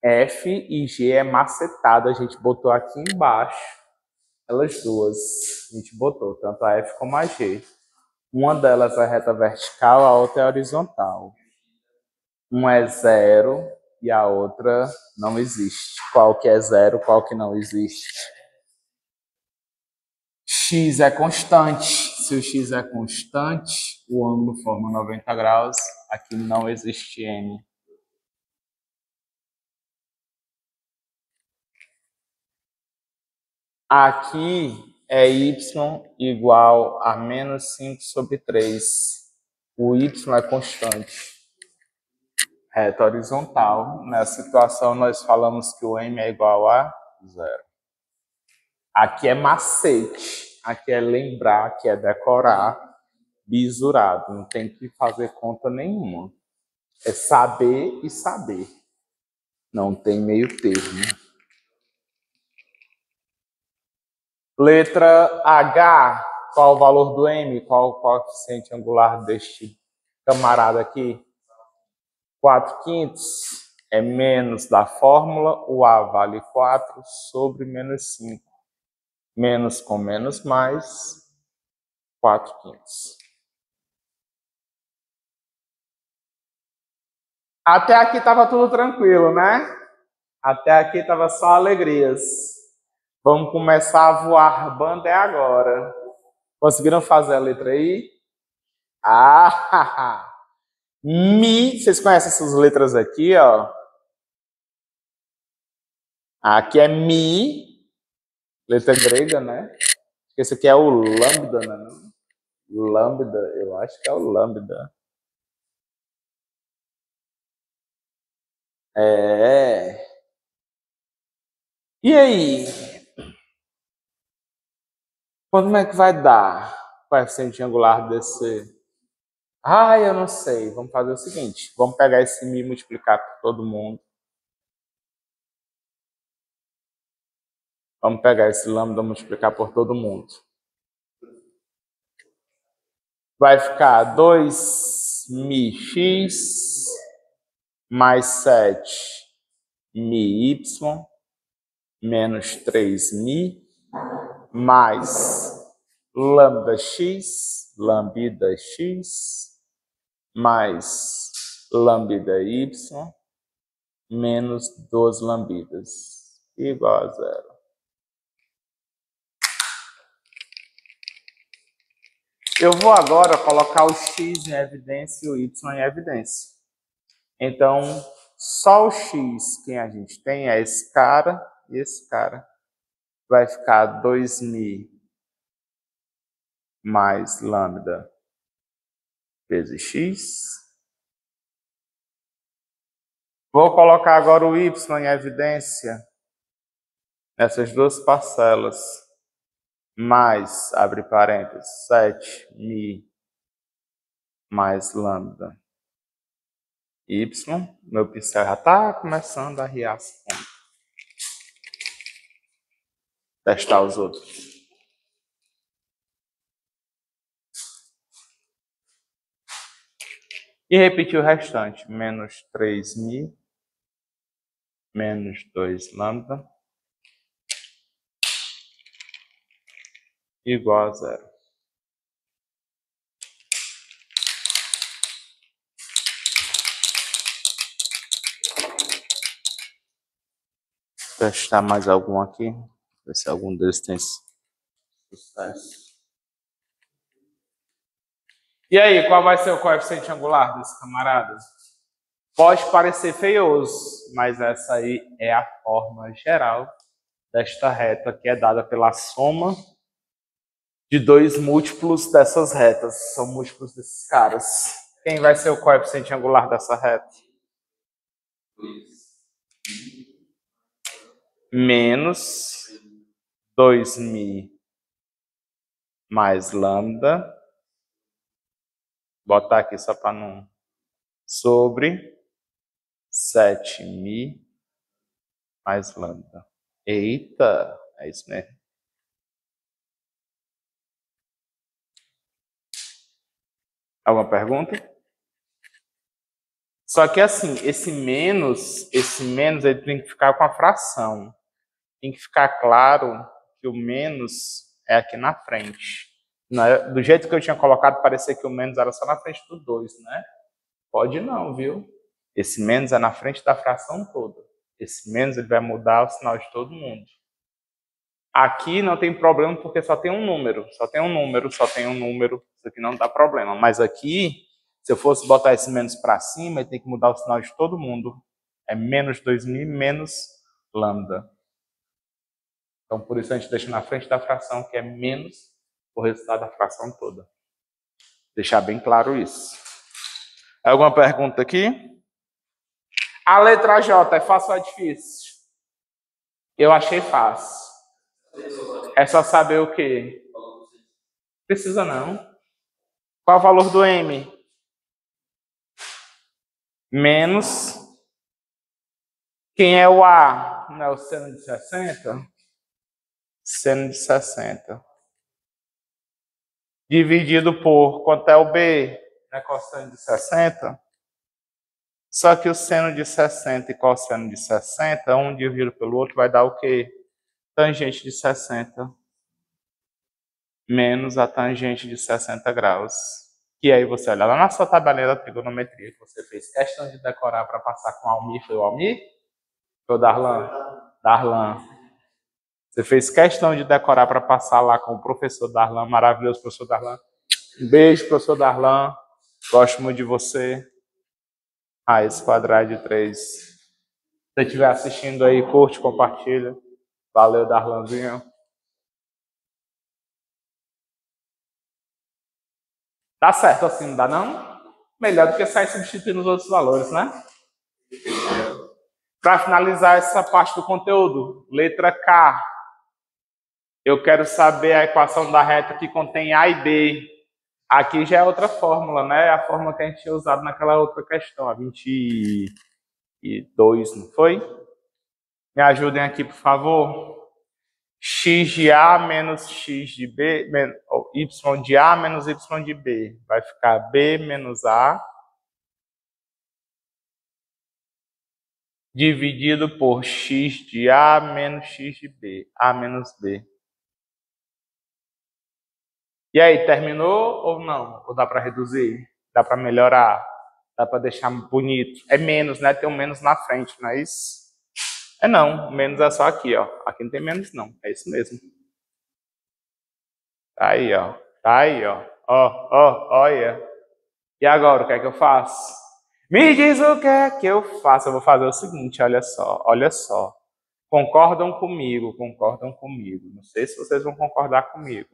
F e G é macetada. A gente botou aqui embaixo elas duas. A gente botou tanto a F como a G. Uma delas é reta vertical, a outra é horizontal. Uma é 0 e a outra não existe. Qual que é 0, qual que não existe? X é constante. Se o x é constante, o ângulo forma 90 graus. Aqui não existe m. Aqui é y igual a menos 5 sobre 3. O y é constante. Reta horizontal. Nessa situação, nós falamos que o m é igual a 0. Aqui é macete. Aqui é lembrar, aqui é decorar. Bisurado. Não tem que fazer conta nenhuma. É saber e saber. Não tem meio termo. Letra H. Qual o valor do M? Qual o coeficiente angular deste camarada aqui? 4/5 é menos da fórmula. O A vale 4 sobre menos 5. Menos com menos mais. 4/5. Até aqui estava tudo tranquilo, né? Até aqui estava só alegrias. Vamos começar a voar banda é agora. Conseguiram fazer a letra I? Ah! Mi. Vocês conhecem essas letras aqui, ó? Aqui é Mi. Letra grega, né? Esse aqui é o lambda, né? Lambda, eu acho que é o lambda. É. E aí? Quanto é que vai dar o coeficiente angular desse? Ah, eu não sei. Vamos fazer o seguinte. Vamos pegar esse mi e multiplicar por todo mundo. Vamos pegar esse lambda e multiplicar por todo mundo. Vai ficar 2μx mais 7μy menos 3μ mais lambda x mais lambda y menos 2 lambidas igual a zero. Eu vou agora colocar o x em evidência e o y em evidência. Então, só o x que a gente tem é esse cara e esse cara. Vai ficar 2μ mais lambda vezes x. Vou colocar agora o y em evidência nessas duas parcelas. Mais, abre parênteses, 7μ mais lambda y. Meu pincel já está começando a riar as pontas. Testar os outros. E repetir o restante. Menos 3μ menos 2 lambda igual a zero. Testar mais algum aqui. Ver se algum deles tem sucesso. E aí, qual vai ser o coeficiente angular desse camarada? Pode parecer feioso, mas essa aí é a forma geral desta reta, que é dada pela soma de dois múltiplos dessas retas. São múltiplos desses caras. Quem vai ser o coeficiente angular dessa reta? Menos 2μ mais lambda. Vou botar aqui só para não... Sobre 7μ mais lambda. Eita, é isso mesmo. Alguma pergunta? Só que assim, esse menos, ele tem que ficar com a fração. Tem que ficar claro que o menos é aqui na frente. Do jeito que eu tinha colocado, parecia que o menos era só na frente do 2, né? Pode não, viu? Esse menos é na frente da fração toda. Esse menos ele vai mudar o sinal de todo mundo. Aqui não tem problema porque só tem um número. Isso aqui não dá problema. Mas aqui, se eu fosse botar esse menos para cima, ele tem que mudar o sinal de todo mundo. É menos 2μ menos lambda. Então, por isso a gente deixa na frente da fração, que é menos o resultado da fração toda. Deixar bem claro isso. Alguma pergunta aqui? A letra J é fácil ou é difícil? Eu achei fácil. É só saber o quê? Precisa não. Qual é o valor do M? Menos. Quem é o A? Não é o seno de 60? Seno de 60. Dividido por quanto é o B? Não é cosseno de 60? Só que o seno de 60 e cosseno de 60, um dividido pelo outro, vai dar o quê? Tangente de 60 menos a tangente de 60 graus. E aí você olha lá na sua tabelinha da trigonometria que você fez questão de decorar para passar com o Almir. Foi o Almir? Foi o Darlan? Darlan. Você fez questão de decorar para passar lá com o professor Darlan, maravilhoso professor Darlan. Um beijo, professor Darlan. Gosto muito de você. Raiz quadrada de 3. Se você estiver assistindo aí, curte, compartilha. Valeu, Darlanzinho. Dá certo assim, não dá não? Melhor do que sair substituindo os outros valores, né? Para finalizar essa parte do conteúdo, letra K. Eu quero saber a equação da reta que contém A e B. Aqui já é outra fórmula, né? A fórmula que a gente tinha usado naquela outra questão, a 22, não foi? Me ajudem aqui, por favor. X de A menos X de B, Y de A menos Y de B. Vai ficar B menos A dividido por X de A menos X de B. A menos B. E aí, terminou ou não? Ou dá para reduzir? Dá para melhorar? Dá para deixar bonito? É menos, né? Tem um menos na frente, não é isso? É não, o menos é só aqui, ó. Aqui não tem menos não, é isso mesmo. Tá aí, ó. Tá aí, ó. Olha. E agora, o que é que eu faço? Me diz o que é que eu faço. Eu vou fazer o seguinte, olha só, olha só. Concordam comigo. Não sei se vocês vão concordar comigo.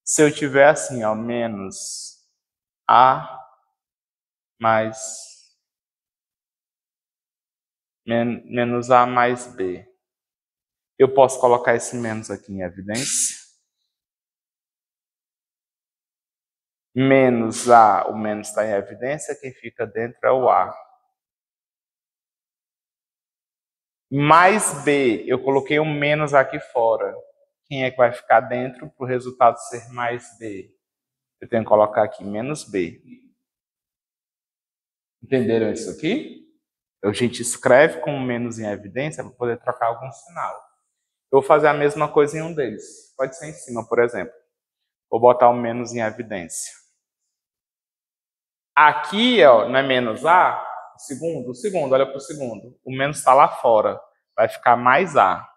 Se eu tiver assim, ó, menos A mais menos A mais B. Eu posso colocar esse menos aqui em evidência. Menos A, o menos está em evidência, quem fica dentro é o A. Mais B, eu coloquei um menos aqui fora. Quem é que vai ficar dentro para o resultado ser mais B? Eu tenho que colocar aqui menos B. Entenderam isso aqui? A gente escreve com menos em evidência para poder trocar algum sinal. Eu vou fazer a mesma coisa em um deles. Pode ser em cima, por exemplo. Vou botar o menos em evidência. Aqui, ó, não é menos A? O segundo, olha para o segundo. O menos está lá fora. Vai ficar mais A.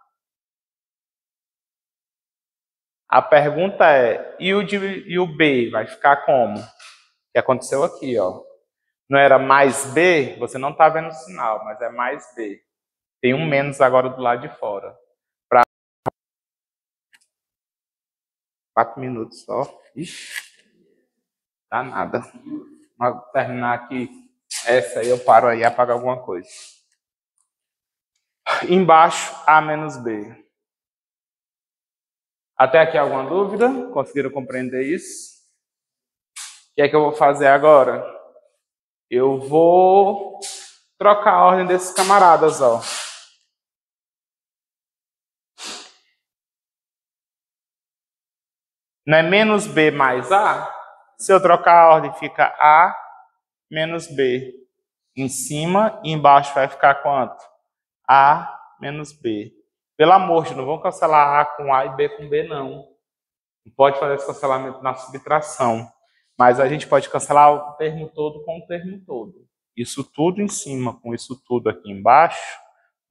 A pergunta é, e o B vai ficar como? O que aconteceu aqui, ó. Não era mais B? Você não está vendo o sinal, mas é mais B. Tem um menos agora do lado de fora. 4 minutos só. Ixi, dá nada. Vou terminar aqui. Essa aí eu paro aí e apago alguma coisa. Embaixo, A menos B. Até aqui alguma dúvida? Conseguiram compreender isso? O que é que eu vou fazer agora? Eu vou trocar a ordem desses camaradas, ó. Não é menos B mais A? Se eu trocar a ordem, fica A menos B. Em cima e embaixo vai ficar quanto? A menos B. Pelo amor de Deus, não vão cancelar A com A e B com B, não. Não pode fazer esse cancelamento na subtração. Mas a gente pode cancelar o termo todo com o termo todo. Isso tudo em cima com isso tudo aqui embaixo,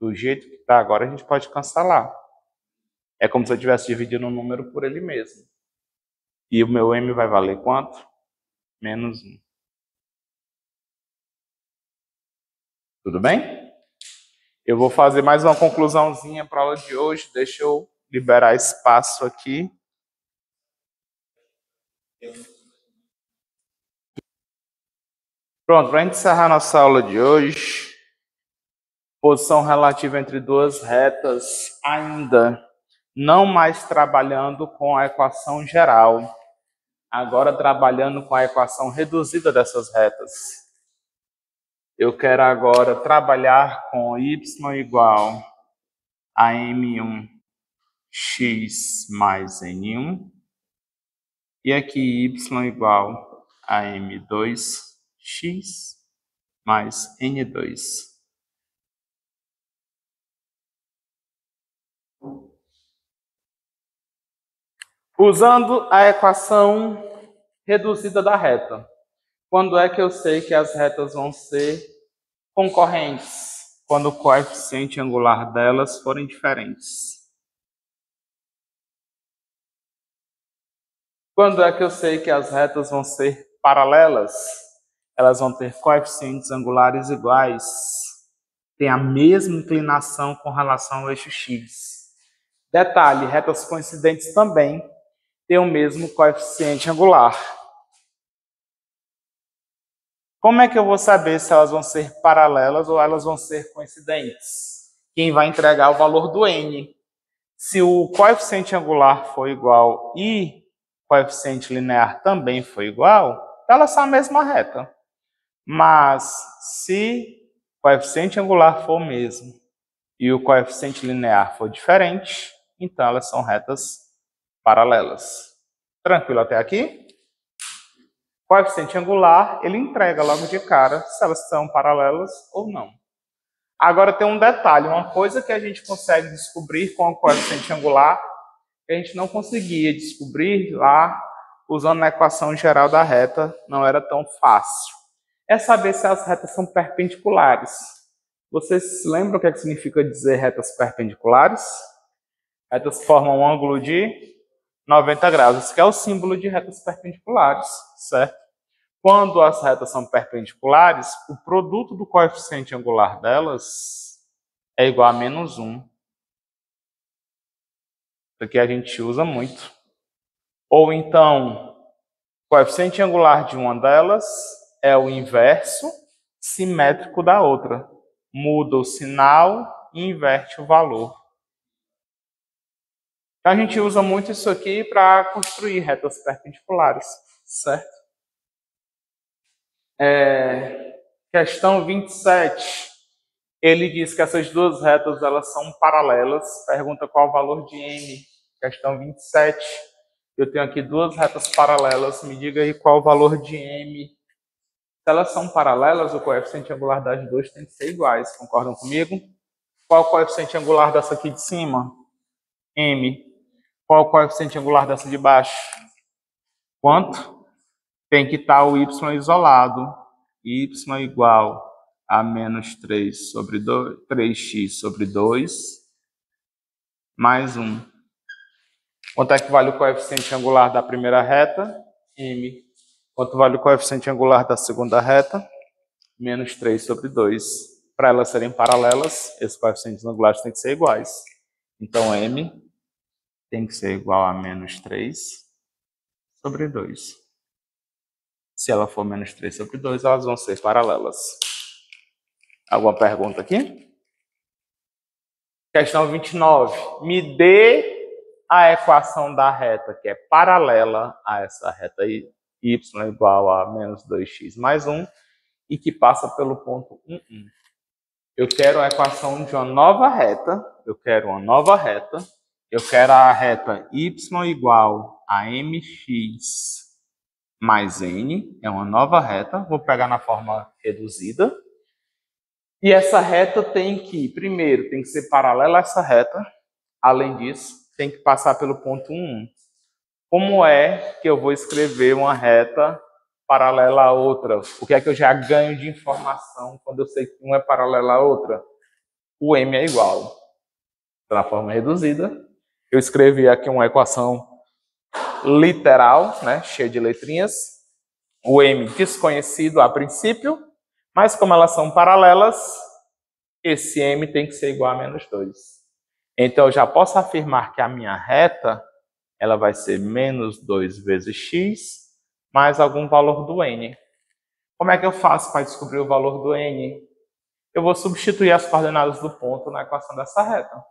do jeito que está agora, a gente pode cancelar. É como se eu estivesse dividindo um número por ele mesmo. E o meu M vai valer quanto? Menos 1. Tudo bem? Eu vou fazer mais uma conclusãozinha para a aula de hoje. Deixa eu liberar espaço aqui. Pronto, para encerrar nossa aula de hoje, posição relativa entre duas retas, ainda não mais trabalhando com a equação geral, agora trabalhando com a equação reduzida dessas retas. Eu quero agora trabalhar com y igual a m1 x mais n1 e aqui y igual a m2 x mais n2. Usando a equação reduzida da reta. Quando é que eu sei que as retas vão ser concorrentes? Quando o coeficiente angular delas forem diferentes. Quando é que eu sei que as retas vão ser paralelas? Elas vão ter coeficientes angulares iguais. Tem a mesma inclinação com relação ao eixo x. Detalhe, retas coincidentes também têm o mesmo coeficiente angular. Como é que eu vou saber se elas vão ser paralelas ou elas vão ser coincidentes? Quem vai entregar o valor do n. Se o coeficiente angular for igual e o coeficiente linear também for igual, elas são a mesma reta. Mas se o coeficiente angular for o mesmo e o coeficiente linear for diferente, então elas são retas paralelas. Tranquilo até aqui? O coeficiente angular, ele entrega logo de cara se elas são paralelas ou não. Agora tem um detalhe, uma coisa que a gente consegue descobrir com o coeficiente angular, que a gente não conseguia descobrir lá usando a equação geral da reta, não era tão fácil. É saber se as retas são perpendiculares. Vocês lembram o que significa dizer retas perpendiculares? Retas formam um ângulo de 90 graus. Esse que é o símbolo de retas perpendiculares, certo? Quando as retas são perpendiculares, o produto do coeficiente angular delas é igual a menos 1. Isso aqui a gente usa muito. Ou então, o coeficiente angular de uma delas é o inverso simétrico da outra. Muda o sinal e inverte o valor. Então, a gente usa muito isso aqui para construir retas perpendiculares, certo? Questão 27. Ele diz que essas duas retas elas são paralelas. Pergunta qual o valor de m. Questão 27. Eu tenho aqui duas retas paralelas. Me diga aí qual o valor de m. Se elas são paralelas, o coeficiente angular das duas tem que ser iguais. Concordam comigo? Qual o coeficiente angular dessa aqui de cima? M. Qual o coeficiente angular dessa de baixo? Quanto? Tem que estar o y isolado. Y igual a menos 3 sobre 2, 3x sobre 2, mais 1. Quanto é que vale o coeficiente angular da primeira reta? M. Quanto vale o coeficiente angular da segunda reta? Menos 3 sobre 2. Para elas serem paralelas, esses coeficientes angulares têm que ser iguais. Então, M tem que ser igual a menos 3 sobre 2. Se ela for menos 3 sobre 2, elas vão ser paralelas. Alguma pergunta aqui? Questão 29. Me dê a equação da reta que é paralela a essa reta y igual a menos 2x mais 1 e que passa pelo ponto 1, 1. Eu quero a equação de uma nova reta. Eu quero a reta y igual a mx mais n. É uma nova reta. Vou pegar na forma reduzida. E essa reta tem que, primeiro, tem que ser paralela a essa reta. Além disso, tem que passar pelo ponto 1, 1. Como é que eu vou escrever uma reta paralela a outra? O que é que eu já ganho de informação quando eu sei que uma é paralela a outra? O m é igual. Na forma reduzida, eu escrevi aqui uma equação literal, né, cheia de letrinhas. O m desconhecido a princípio, mas como elas são paralelas, esse m tem que ser igual a menos 2. Então, eu já posso afirmar que a minha reta ela vai ser menos 2 vezes x mais algum valor do n. Como é que eu faço para descobrir o valor do n? Eu vou substituir as coordenadas do ponto na equação dessa reta.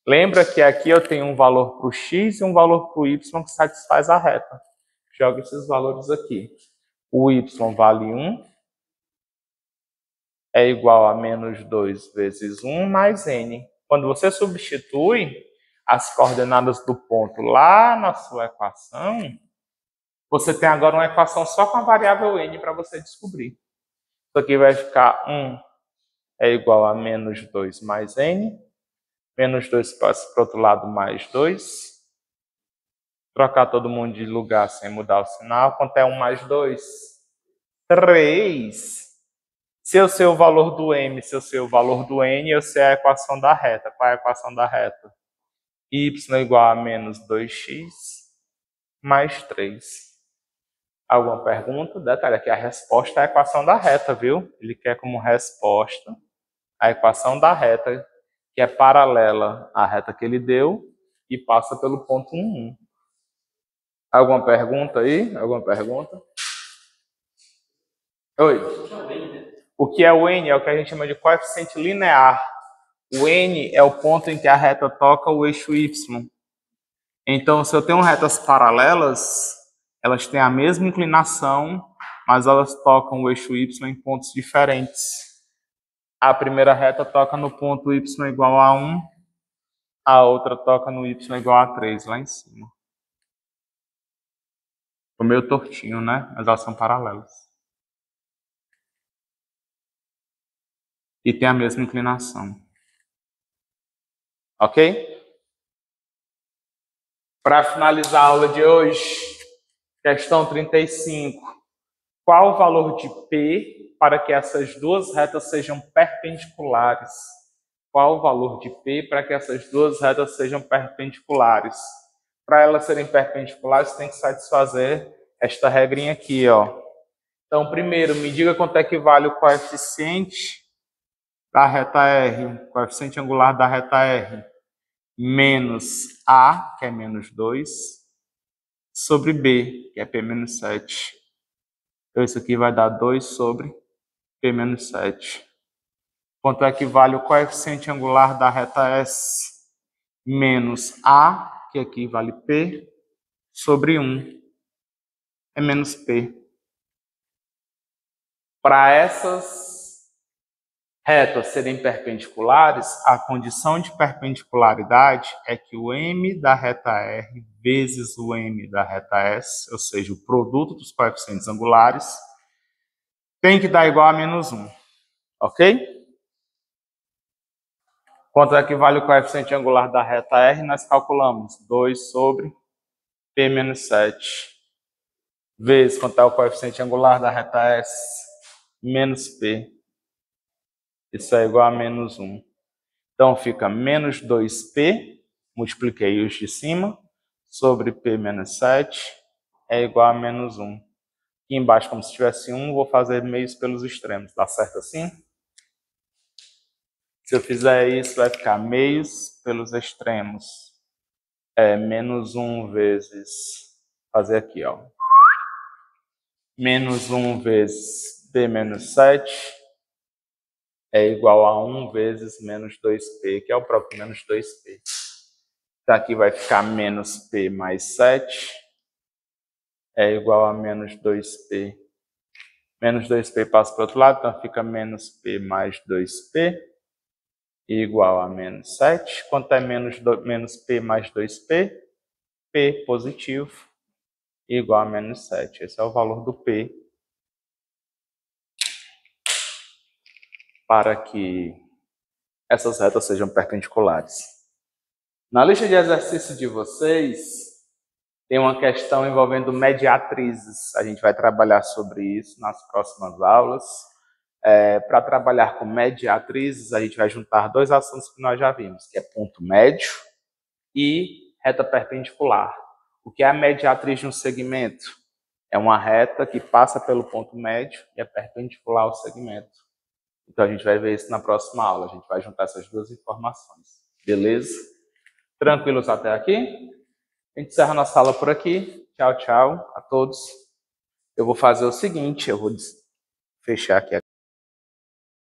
Lembra que aqui eu tenho um valor para o x e um valor para o y que satisfaz a reta. Jogo esses valores aqui. O y vale 1, é igual a menos 2 vezes 1 mais n. Quando você substitui as coordenadas do ponto lá na sua equação, você tem agora uma equação só com a variável n para você descobrir. Isso aqui vai ficar 1 é igual a menos 2 mais n. Menos 2 passa para o outro lado, mais 2. Trocar todo mundo de lugar sem mudar o sinal. Quanto é 1 mais 2? 3. Se eu sei o valor do m, se eu sei o valor do n, eu sei a equação da reta. Qual é a equação da reta? Y igual a menos 2x mais 3. Alguma pergunta? Detalhe aqui, a resposta é a equação da reta, viu? Ele quer como resposta a equação da reta, que é paralela à reta que ele deu e passa pelo ponto 1, 1. Alguma pergunta aí? Alguma pergunta? Oi. O que é o N? É o que a gente chama de coeficiente linear. O N é o ponto em que a reta toca o eixo Y. Então, se eu tenho retas paralelas, elas têm a mesma inclinação, mas elas tocam o eixo Y em pontos diferentes. A primeira reta toca no ponto Y igual a 1, a outra toca no Y igual a 3, lá em cima. Ficou meio tortinho, né? Mas elas são paralelas. E tem a mesma inclinação. Ok? Para finalizar a aula de hoje, questão 35. Qual o valor de P para que essas duas retas sejam perpendiculares? Qual o valor de P para que essas duas retas sejam perpendiculares? Para elas serem perpendiculares, tem que satisfazer esta regrinha aqui, ó. Então, primeiro, me diga quanto é que vale o coeficiente da reta R, coeficiente angular da reta R, menos A, que é menos 2, sobre B, que é P menos 7. Então, isso aqui vai dar 2 sobre P menos 7. Quanto é que vale o coeficiente angular da reta S, menos A, que aqui vale P, sobre 1, é menos P. Para essas retas serem perpendiculares, a condição de perpendicularidade é que o M da reta R vezes o M da reta S, ou seja, o produto dos coeficientes angulares, tem que dar igual a menos 1. Ok? Quanto é que vale o coeficiente angular da reta R? Nós calculamos 2 sobre P menos 7. Vezes quanto é o coeficiente angular da reta S? Menos P. Isso é igual a menos 1. Então, fica menos 2P, multipliquei os de cima, sobre P menos 7, é igual a menos 1. Aqui embaixo, como se tivesse 1, vou fazer meios pelos extremos. Dá certo assim? Se eu fizer isso, vai ficar meios pelos extremos. É menos 1 vezes... Fazer aqui, ó. Menos 1 vezes P menos 7 é igual a 1 vezes menos 2P, que é o próprio menos 2P. Então, aqui vai ficar menos P mais 7 é igual a menos 2P. Menos 2P passa para o outro lado, então fica menos P mais 2P igual a menos 7. Quanto é menos P mais 2P? P positivo igual a menos 7. Esse é o valor do P para que essas retas sejam perpendiculares. Na lista de exercícios de vocês, tem uma questão envolvendo mediatrizes. A gente vai trabalhar sobre isso nas próximas aulas. Para trabalhar com mediatrizes, a gente vai juntar dois assuntos que nós já vimos, que é ponto médio e reta perpendicular. O que é a mediatriz de um segmento? É uma reta que passa pelo ponto médio e é perpendicular ao segmento. Então, a gente vai ver isso na próxima aula. A gente vai juntar essas duas informações. Beleza? Tranquilos até aqui? A gente encerra nossa aula por aqui. Tchau, tchau a todos. Eu vou fazer o seguinte, eu vou fechar aqui a